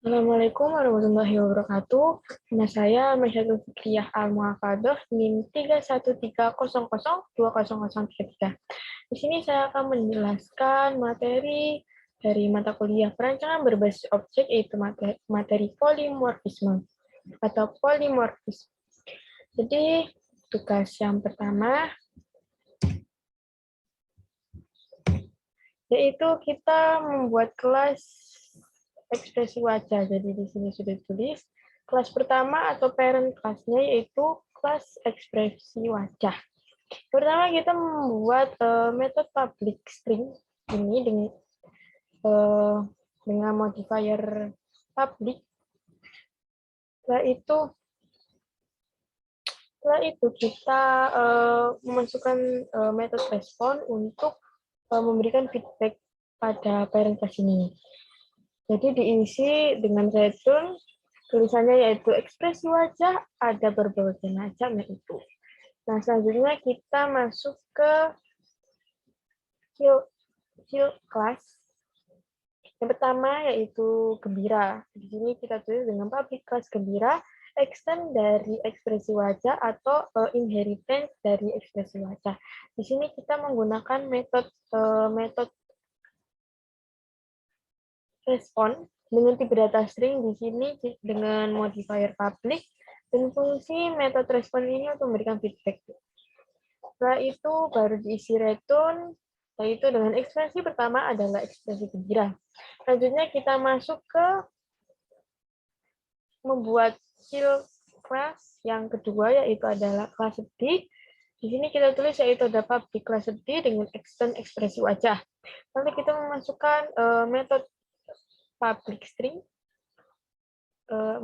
Assalamualaikum warahmatullahi wabarakatuh. Nama saya Masyatul Fikriyah Al-Mu'afadoh, NIM 31300200033. Di sini saya akan menjelaskan materi dari mata kuliah perancangan berbasis objek, yaitu materi polimorfisme atau polimorfisme. Jadi, tugas yang pertama yaitu kita membuat kelas ekspresi wajah. Jadi di sini sudah ditulis kelas pertama atau parent kelasnya yaitu kelas ekspresi wajah. Pertama kita membuat metode public string ini dengan modifier public. Setelah itu kita memasukkan metode respon untuk memberikan feedback pada parent class ini. Jadi diisi dengan return, tulisannya yaitu ekspresi wajah, ada berbagai macam yaitu. Nah, selanjutnya kita masuk ke field class. Yang pertama yaitu gembira. Di sini kita tulis dengan public class gembira, extend dari ekspresi wajah atau inheritance dari ekspresi wajah. Di sini kita menggunakan metode respon dengan tipe data string di sini dengan modifier public dan fungsi metode respon ini untuk memberikan feedback. Setelah itu baru diisi return, yaitu dengan ekspresi pertama adalah ekspresi gembira. Selanjutnya kita masuk ke membuat child class yang kedua, yaitu adalah kelas sedih. Di sini kita tulis yaitu ada public kelas sedih dengan extend ekspresi wajah. Nanti kita memasukkan metode public string,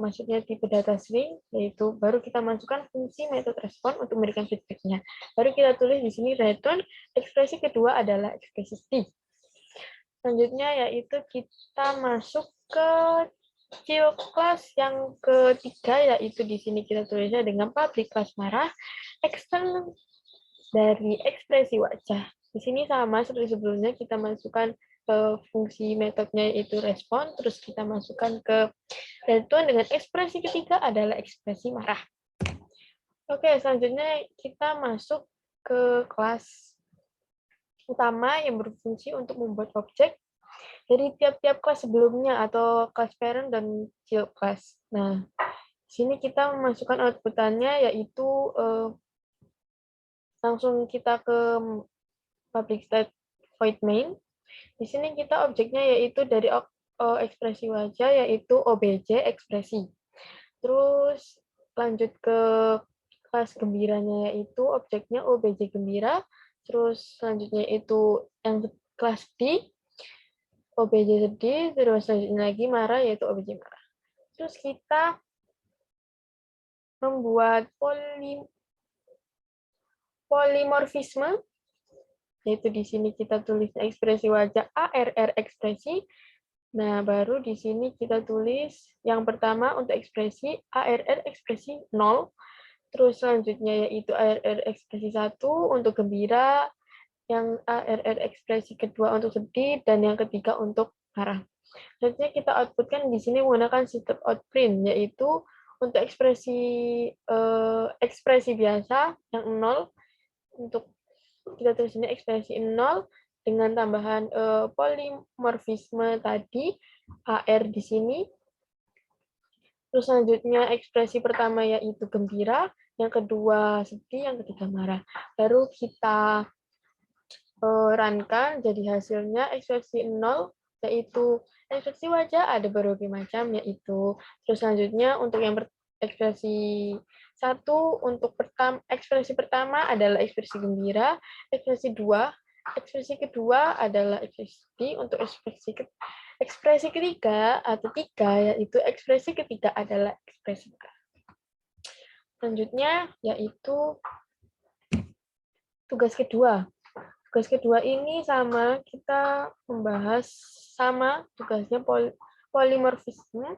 maksudnya tipe data string, yaitu baru kita masukkan fungsi metode respon untuk memberikan feedback-nya. Baru kita tulis di sini return, ekspresi kedua adalah ekspresi T. Selanjutnya yaitu kita masuk ke child class yang ketiga, yaitu di sini kita tulisnya dengan public class marah, extend dari ekspresi wajah. Di sini sama seperti sebelumnya, kita masukkan fungsi metodenya yaitu respon, terus kita masukkan ke return dengan ekspresi ketiga adalah ekspresi marah. Oke, selanjutnya kita masuk ke kelas utama yang berfungsi untuk membuat objek dari tiap-tiap kelas sebelumnya atau kelas parent dan child class. Nah, di sini kita memasukkan outputannya yaitu langsung kita ke public state void main. Di sini kita objeknya yaitu dari ekspresi wajah yaitu obj ekspresi. Terus lanjut ke kelas gembiranya yaitu objeknya obj gembira. Terus selanjutnya itu yang kelas D obj sedih. Terus selanjutnya lagi marah yaitu obj marah. Terus kita membuat polimorfisme, yaitu di sini kita tulis ekspresi wajah ARR ekspresi. Nah, baru di sini kita tulis yang pertama untuk ekspresi ARR ekspresi 0, terus selanjutnya yaitu ARR ekspresi 1 untuk gembira, yang ARR ekspresi kedua untuk sedih, dan yang ketiga untuk marah. Selanjutnya kita outputkan di sini menggunakan sistem outprint, yaitu untuk ekspresi biasa yang 0, untuk kita tulis ini ekspresi 0 dengan tambahan polimorfisme tadi AR di sini. Terus selanjutnya ekspresi pertama yaitu gembira, yang kedua sedih, yang ketiga marah. Baru kita runkan, jadi hasilnya ekspresi 0 yaitu ekspresi wajah ada berbagai macam yaitu. Terus selanjutnya untuk yang ekspresi 1 untuk ekspresi pertama adalah ekspresi gembira, ekspresi kedua adalah ekspresi sedih, untuk ekspresi ketiga atau 3 yaitu ekspresi ketiga adalah ekspresi marah. Selanjutnya yaitu tugas kedua. Tugas kedua ini sama, kita membahas sama tugasnya polimorfisme.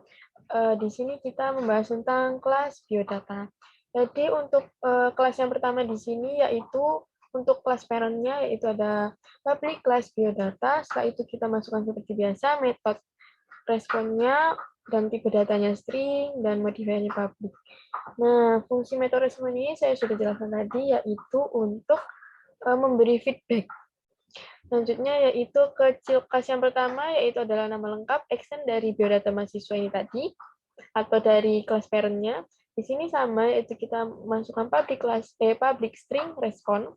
Di sini kita membahas tentang kelas biodata. Jadi untuk kelas yang pertama di sini yaitu untuk kelas parent-nya yaitu ada public class biodata. Setelah itu kita masukkan seperti biasa metode responnya dan tipe datanya string, dan modifiernya public. Nah, fungsi method respon ini saya sudah jelaskan tadi, yaitu untuk memberi feedback. Selanjutnya yaitu ke ciri yang pertama, yaitu adalah nama lengkap, extend dari biodata mahasiswa ini tadi, atau dari kelas parent-nya. Di sini sama, yaitu kita masukkan public string respon,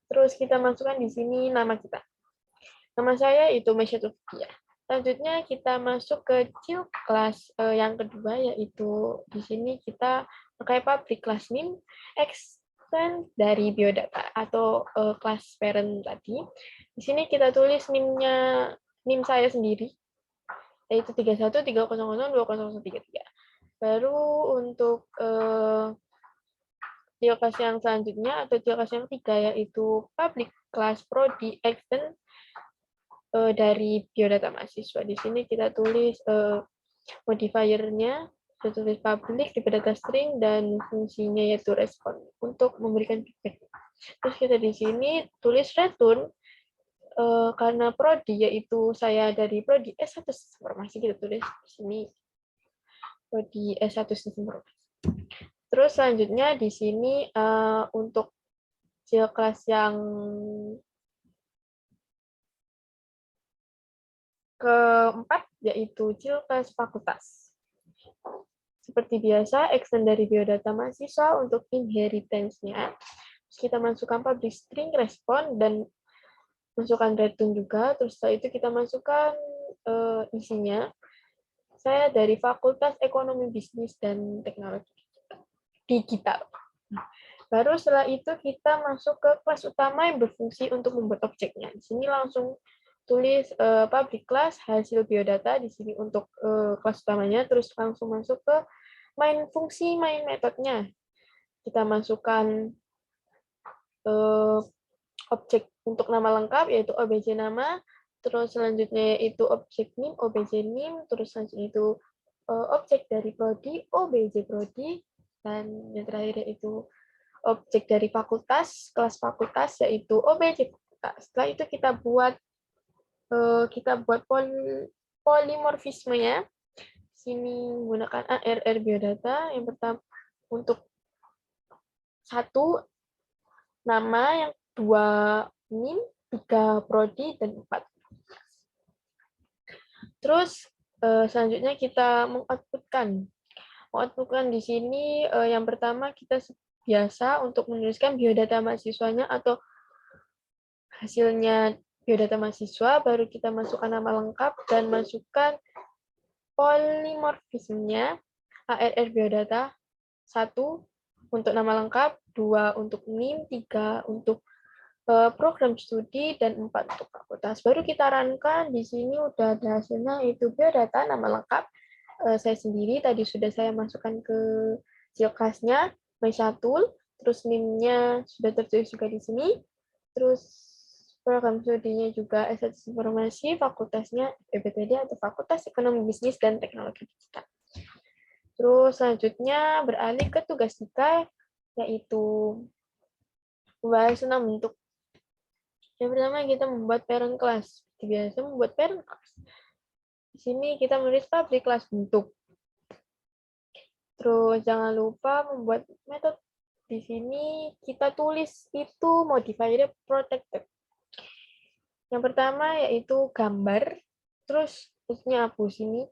terus kita masukkan di sini nama kita. Nama saya itu Mesya Tufia. Selanjutnya kita masuk ke child class yang kedua, yaitu di sini kita pakai public class name extend dari biodata atau kelas parent tadi. Di sini kita tulis NIM saya sendiri, yaitu 3130020133. Baru untuk child class yang selanjutnya atau child class yang ketiga, yaitu public class prodi extend dari biodata mahasiswa. Di sini kita tulis modifiernya, kita tulis public di data string, dan fungsinya yaitu respon untuk memberikan feedback. Terus kita di sini tulis return karena prodi, yaitu saya dari prodi S1 informasi, kita tulis di sini prodi S1 informasi. Terus selanjutnya di sini untuk kelas yang keempat, yaitu kelas fakultas. Seperti biasa, extend dari biodata mahasiswa untuk inheritance-nya. Kita masukkan public string respon dan masukkan return juga. Terus setelah itu kita masukkan isinya. Saya dari Fakultas Ekonomi Bisnis dan Teknologi Digital. Baru setelah itu kita masuk ke kelas utama yang berfungsi untuk membuat objeknya. Di sini langsung tulis public class hasil biodata di sini untuk kelas utamanya, terus langsung masuk ke main fungsi, main metodenya. Kita masukkan objek untuk nama lengkap, yaitu obj nama, terus selanjutnya yaitu objek nim, obj nim, terus selanjutnya itu objek dari prodi, obj prodi, dan yang terakhir yaitu objek dari fakultas, kelas fakultas, yaitu obj fakultas. Setelah itu kita buat polimorfismenya. Sini menggunakan ARR biodata. Yang pertama untuk 1 nama, yang 2 nim, 3 prodi, dan 4. Terus selanjutnya kita mengoutputkan di sini yang pertama kita biasa untuk menuliskan biodata mahasiswanya atau hasilnya biodata mahasiswa, baru kita masukkan nama lengkap dan masukkan polimorfismenya, ARR biodata, 1 untuk nama lengkap, 2 untuk NIM, 3 untuk program studi, dan 4 untuk fakultas. Baru kita runkan, di sini udah ada hasilnya, itu biodata, nama lengkap, saya sendiri, tadi sudah saya masukkan ke silkasnya, Mesyatul, terus NIM-nya sudah tertulis juga di sini, terus program studinya juga S1 Informasi, fakultasnya PBTD atau Fakultas Ekonomi Bisnis dan Teknologi Digital. Terus selanjutnya beralih ke tugas kita, yaitu membahas 6 bentuk. Yang pertama kita membuat parent class. Seperti biasa membuat parent class. Di sini kita menulis public class bentuk. Terus jangan lupa membuat metode. Di sini kita tulis itu modifier protected. Yang pertama yaitu gambar, terus terusnya hapus ini.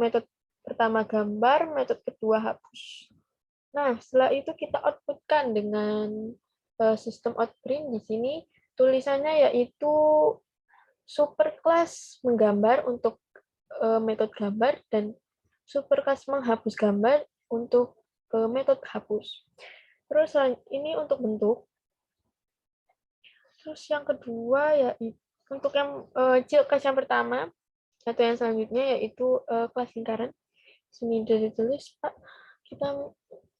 Metode pertama gambar, metode kedua hapus. Nah, setelah itu kita outputkan dengan sistem outprint. Di sini tulisannya yaitu superclass menggambar untuk metode gambar dan superclass menghapus gambar untuk metode hapus. Terus ini untuk bentuk. Terus yang kedua yaitu untuk yang kelas yang pertama atau yang selanjutnya yaitu kelas lingkaran. Sini sudah ditulis, Pak. Kita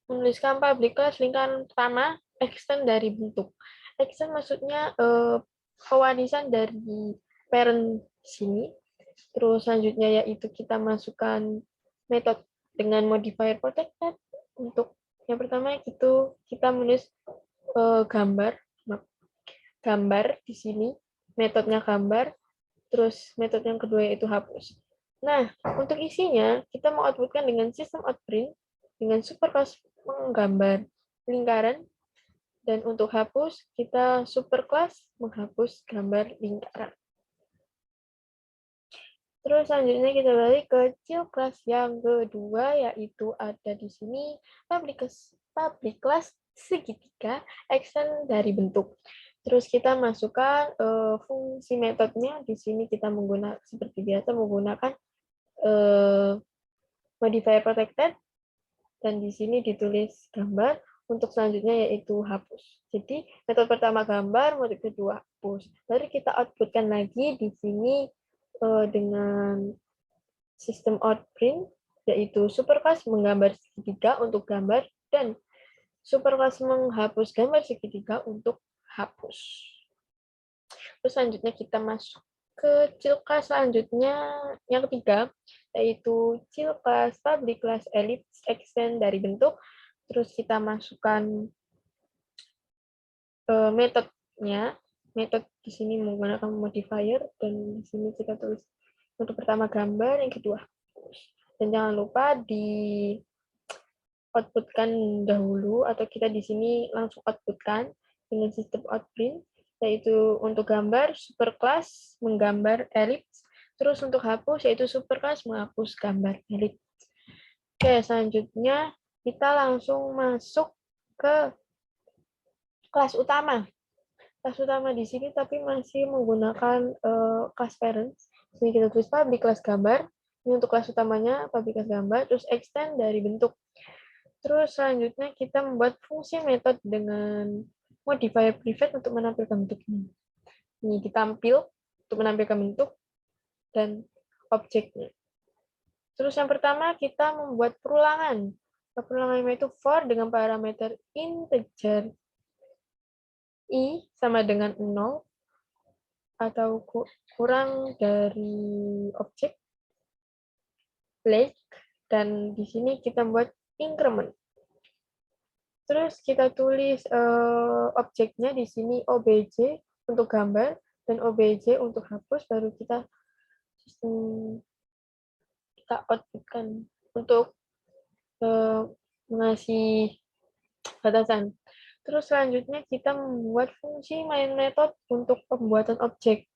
menuliskan public class lingkaran pertama extend dari bentuk. Extend maksudnya pewarisan dari parent sini. Terus selanjutnya yaitu kita masukkan metode dengan modifier protected. Untuk yang pertama itu kita menulis gambar di sini, metodenya gambar, terus metode yang kedua yaitu hapus. Nah, untuk isinya, kita mau outputkan dengan sistem outprint, dengan superclass menggambar lingkaran, dan untuk hapus, kita superclass menghapus gambar lingkaran. Terus selanjutnya kita balik ke child class yang kedua, yaitu ada di sini public class segitiga extend dari bentuk. Terus kita masukkan fungsi metodenya. Di sini kita menggunakan seperti biasa menggunakan modifier protected, dan di sini ditulis gambar. Untuk selanjutnya yaitu hapus. Jadi metode pertama gambar, metode kedua hapus. Lalu kita outputkan lagi di sini dengan sistem outprint, yaitu superclass menggambar segitiga untuk gambar dan superclass menghapus gambar segitiga untuk hapus. Terus selanjutnya kita masuk ke child class selanjutnya yang ketiga, yaitu child class public class ellipse extend dari bentuk. Terus kita masukkan metodenya. Metode di sini menggunakan modifier, dan di sini kita tulis untuk pertama gambar, yang kedua hapus. Dan jangan lupa di outputkan dahulu, atau kita di sini langsung outputkan dengan sistem outprint, yaitu untuk gambar superclass menggambar ellipse, terus untuk hapus yaitu superclass menghapus gambar ellipse. Oke, selanjutnya kita langsung masuk ke kelas utama. Kelas utama di sini tapi masih menggunakan kelas parents. Sini kita tulis public kelas gambar. Ini untuk kelas utamanya public kelas gambar, terus extend dari bentuk. Terus selanjutnya kita membuat fungsi metode dengan modifier private untuk menampilkan bentuknya. Ini ditampil untuk menampilkan bentuk dan objeknya. Terus yang pertama kita membuat perulangan. Perulangan itu for dengan parameter integer i sama dengan 0 atau kurang dari objek Blake, dan di sini kita buat increment. Terus kita tulis objeknya di sini obj untuk gambar dan obj untuk hapus, baru kita outputkan untuk mengasih batasan. Terus selanjutnya kita membuat fungsi main method untuk pembuatan objek.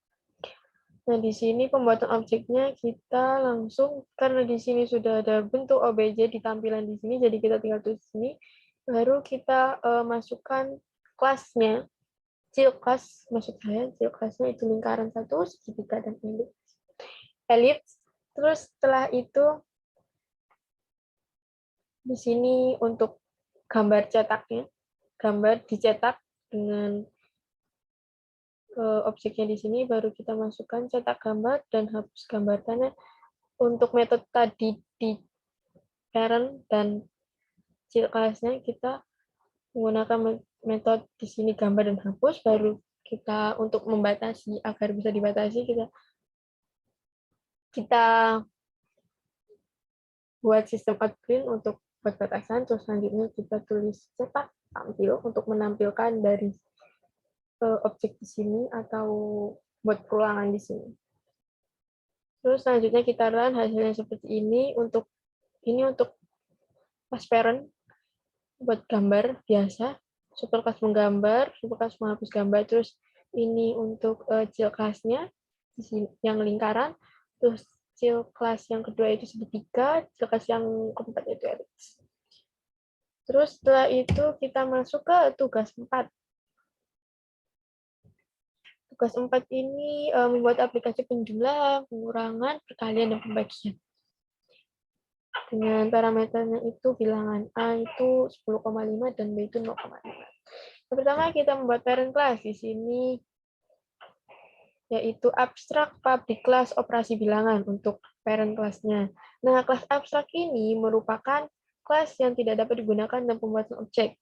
Nah, di sini pembuatan objeknya kita langsung, karena di sini sudah ada bentuk obj di tampilan di sini, jadi kita tinggal tulis di sini, baru kita masukkan kelasnya. Child class, maksud saya, child class-nya itu lingkaran satu, segitiga, dan ellipse. Terus setelah itu, di sini untuk gambar cetaknya, gambar dicetak dengan objeknya di sini, baru kita masukkan cetak gambar dan hapus gambar tanah. Untuk metode tadi di parent dan child class-nya kita menggunakan metode di sini gambar dan hapus, baru kita untuk membatasi agar bisa dibatasi kita buat sistem outprint untuk buat batasan. Terus selanjutnya kita tulis cetak tampil untuk menampilkan dari objek di sini atau buat perulangan di sini. Terus selanjutnya kita run, hasilnya seperti ini. Untuk class parent buat gambar biasa, superclass menggambar, superclass menghapus gambar. Terus ini untuk child class-nya yang lingkaran, terus child class yang kedua itu segitiga, child class yang keempat itu ellipse. Terus setelah itu kita masuk ke tugas 4. Tugas 4 ini membuat aplikasi penjumlahan, pengurangan, perkalian, dan pembagian. Dengan parameternya itu bilangan A itu 10,5 dan B itu 0,5. Yang pertama kita membuat parent class di sini, yaitu abstrak public class operasi bilangan untuk parent class-nya. Nah, kelas abstrak ini merupakan kelas yang tidak dapat digunakan dalam pembuatan objek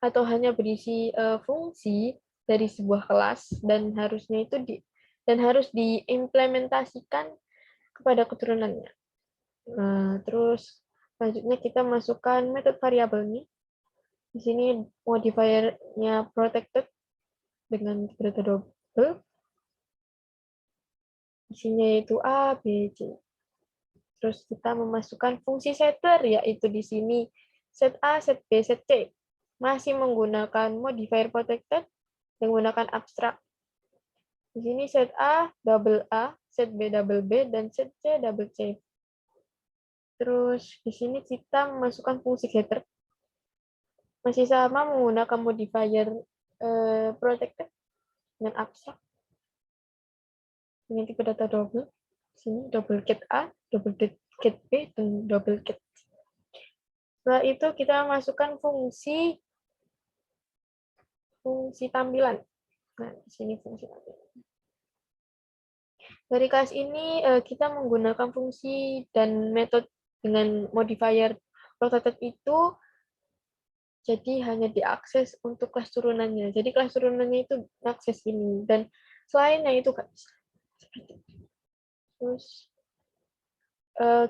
atau hanya berisi fungsi dari sebuah kelas, dan harus diimplementasikan kepada keturunannya. Nah, terus selanjutnya kita masukkan metode variabelnya. Di sini modifier-nya protected dengan operator double. Isinya yaitu A, B, C. Terus kita memasukkan fungsi setter, yaitu di sini set A, set B, set C. Masih menggunakan modifier protected, menggunakan abstrak. Di sini set A, set B, double B, dan set C, double C. Terus di sini kita memasukkan fungsi getter. Masih sama menggunakan modifier protected dan abstrak. Ini tipe data double. Sini double get A, double get B, dan double get C. Setelah itu kita masukkan fungsi tampilan. Nah, di sini fungsi tampilan. Dari kelas ini kita menggunakan fungsi dan metode dengan modifier protected itu, jadi hanya diakses untuk kelas turunannya. Jadi kelas turunannya itu akses ini, dan selainnya itu nggak bisa. Terus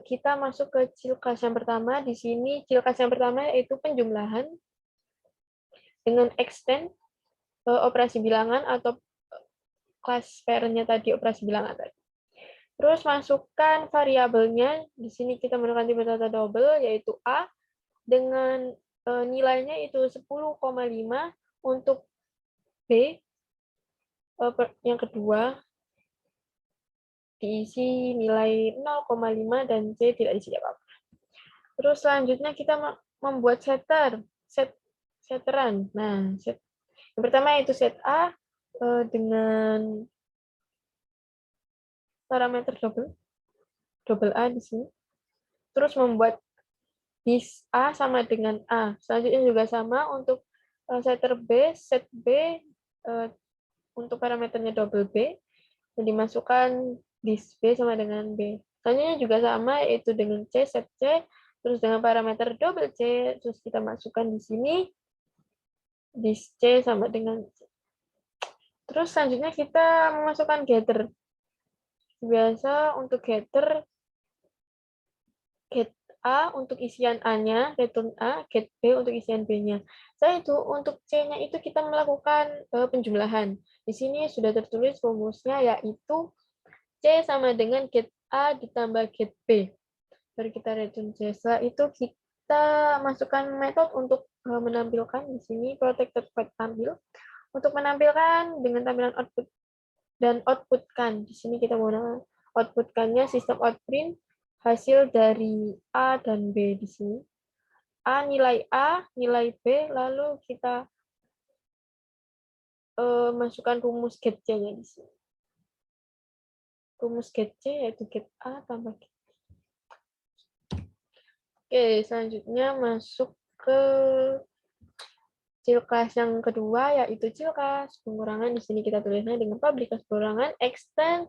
kita masuk ke ciri khas yang pertama. Di sini ciri khas yang pertama yaitu penjumlahan dengan extend operasi bilangan atau kelas parent-nya tadi operasi bilangan tadi. Terus masukkan variabelnya. Di sini kita menggunakan tipe data double yaitu A dengan nilainya itu 10,5 untuk B. Yang kedua diisi nilai 0,5 dan C tidak diisi apa-apa. Terus selanjutnya kita membuat setteran. Nah, yang pertama itu set A dengan parameter double A di sini. Terus membuat dis A sama dengan A. Selanjutnya juga sama untuk setter B, set B untuk parameternya double B, dan dimasukkan dis B sama dengan B. Selanjutnya juga sama, yaitu dengan C, set C, terus dengan parameter double C, terus kita masukkan di sini dis C sama dengan C. Terus selanjutnya kita memasukkan getter. Biasa untuk getter, get A untuk isian A-nya, return A, get B untuk isian B-nya. Setelah itu, untuk C-nya itu kita melakukan penjumlahan. Di sini sudah tertulis rumusnya, yaitu C sama dengan get A ditambah get B. Baru kita return C. Setelah itu kita masukkan metode untuk menampilkan di sini protected void tampil. Untuk menampilkan dengan tampilan output dan outputkan. Di sini kita menggunakan outputkannya sistem outprint hasil dari A dan B di sini. A, nilai B, lalu kita masukkan rumus get C-nya di sini. Rumus get C yaitu get A tambah get B. Oke, selanjutnya masuk ke ciri khas yang kedua, yaitu ciri khas pengurangan. Di sini kita tulisnya dengan public class pengurangan extend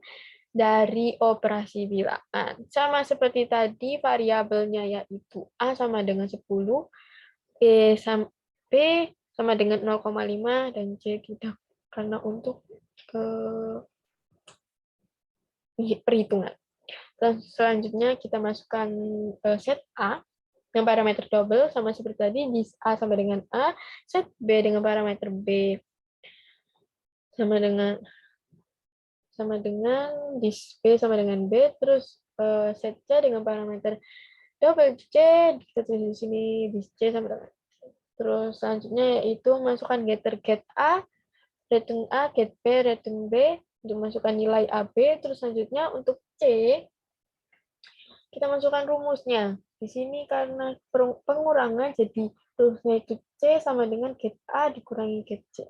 dari operasi bilangan. Sama seperti tadi, variabelnya yaitu A sama dengan 10, B sama dengan 0,5, dan C tidak, karena untuk perhitungan. Dan selanjutnya kita masukkan set A dengan parameter double sama seperti tadi, dis A sama dengan A, set B dengan parameter B sama dengan dis B sama dengan B, terus set C dengan parameter double C, kita tulis di sini dis C sama dengan C. Terus selanjutnya yaitu masukkan getter get A, return A, get B, return B untuk masukkan nilai AB. Terus selanjutnya untuk C kita masukkan rumusnya. Di sini karena pengurangan, jadi rumusnya itu C sama dengan get A dikurangi get C.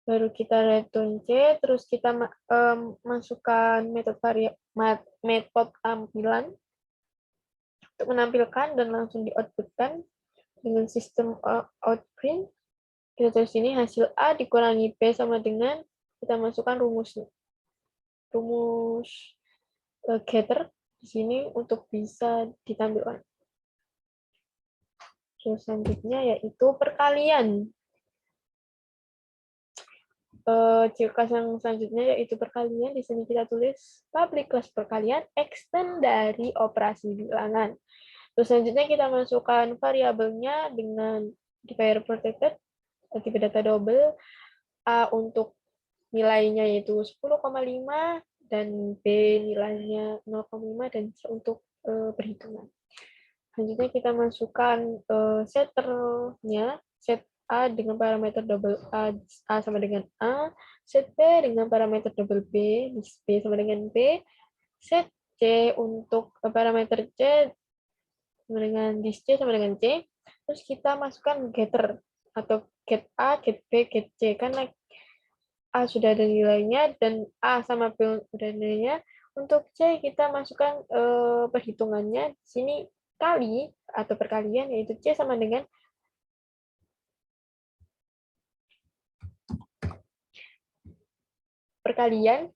Baru kita return C, terus kita masukkan metode tampilan untuk menampilkan dan langsung di-outputkan dengan sistem outprint. Kita tulis sini hasil A dikurangi B sama dengan, kita masukkan rumusnya. Rumus getter di sini untuk bisa ditampilkan. Terus selanjutnya yaitu perkalian. Ciri khas yang selanjutnya yaitu perkalian. Di sini kita tulis public class perkalian extend dari operasi bilangan. Terus selanjutnya kita masukkan variabelnya dengan modifier protected, tipe data double. A untuk nilainya yaitu 10,5 dan B nilainya 0,5 dan C untuk perhitungan. Selanjutnya kita masukkan setternya, set A dengan parameter double A sama dengan A, set B dengan parameter double B, B sama dengan B, set C untuk parameter C sama dengan dis C sama dengan C, terus kita masukkan getter atau get A, get B, get C, karena A sudah ada nilainya dan A sama B sudah ada nilainya. Untuk C kita masukkan perhitungannya di sini kali atau perkalian, yaitu C sama dengan perkalian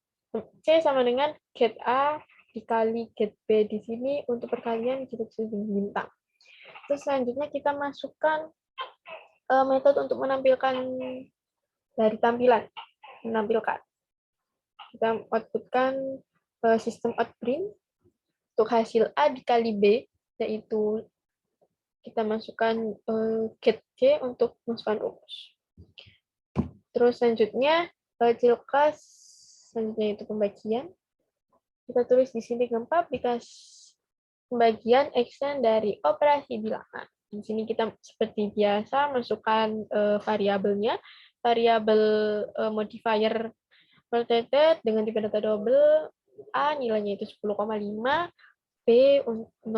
C sama dengan get A dikali get B. Di sini untuk perkalian kita sudah bintang. Terus selanjutnya kita masukkan metode untuk menampilkan dari tampilan. Menampilkan. Kita outputkan sistem outprint untuk hasil A dikali B, yaitu kita masukkan get C untuk masukkan rumus. Terus selanjutnya cil class, selanjutnya itu pembagian. Kita tulis di sini dengan publikasi pembagian extend dari operasi bilangan. Di sini kita seperti biasa masukkan variabelnya, variabel modifier rotated dengan tipe data double, A nilainya itu 10,5, B 0,5,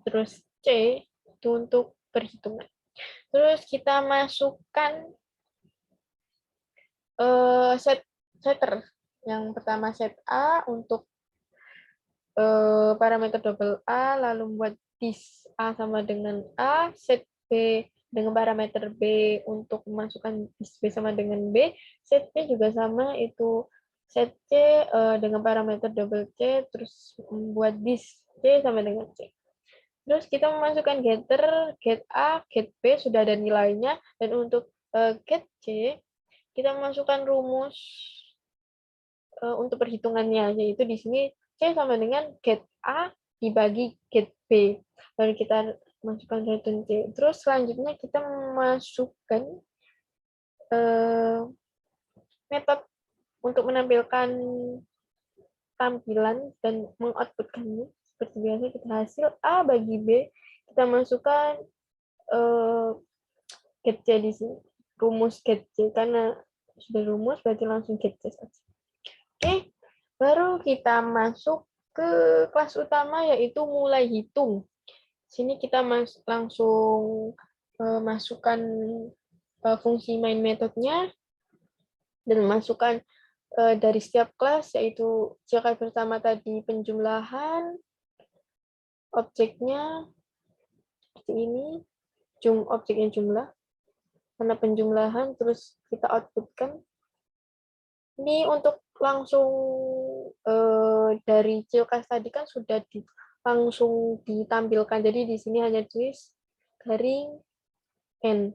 terus C itu untuk perhitungan. Terus kita masukkan setter. Yang pertama set A untuk parameter double A, lalu buat dis A sama dengan A, set B dengan parameter B untuk memasukkan dis B sama dengan B, set C juga sama, itu set C dengan parameter double C, terus buat dis C sama dengan C. Terus kita memasukkan getter, get A, get B sudah ada nilainya, dan untuk get C kita memasukkan rumus untuk perhitungannya, yaitu di sini C sama dengan get A dibagi get B. Lalu kita masukkan return C. Terus selanjutnya kita memasukkan metode untuk menampilkan tampilan dan mengoutputkannya. Seperti biasa kita hasil A bagi B, kita masukkan get C di sini. Rumus get C, karena sudah rumus berarti langsung get C saja. Oke, baru kita masuk ke kelas utama, yaitu mulai hitung. Sini kita langsung masukkan fungsi main metodenya dan masukkan dari setiap kelas, yaitu jika pertama tadi penjumlahan objeknya seperti ini, objeknya jumlah, karena penjumlahan, terus kita outputkan. Ini untuk langsung dari cil-class tadi kan sudah langsung ditampilkan. Jadi di sini hanya tulis garing N.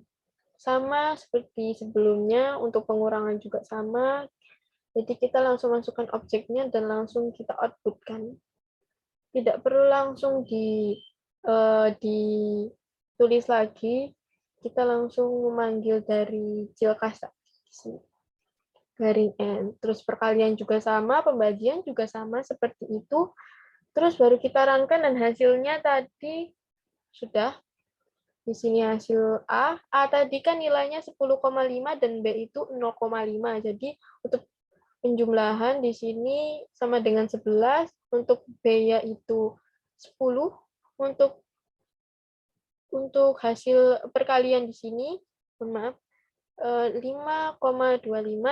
Sama seperti sebelumnya, untuk pengurangan juga sama. Jadi kita langsung masukkan objeknya dan langsung kita outputkan. Tidak perlu langsung ditulis lagi. Kita langsung memanggil dari cil-class di sini. Garing N. Terus perkalian juga sama, pembagian juga sama seperti itu. Terus baru kita runkan dan hasilnya tadi sudah. Di sini hasil A. A tadi kan nilainya 10,5 dan B itu 0,5. Jadi untuk penjumlahan di sini sama dengan 11. Untuk B yaitu 10. Untuk hasil perkalian di sini, mohon maaf, 5,25,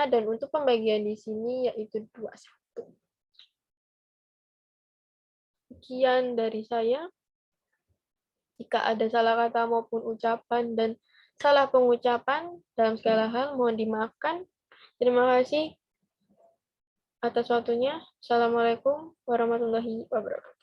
dan untuk pembagian di sini yaitu 21. Sekian dari saya. Jika ada salah kata maupun ucapan dan salah pengucapan dalam segala hal, mohon dimaafkan. Terima kasih atas waktunya. Assalamualaikum warahmatullahi wabarakatuh.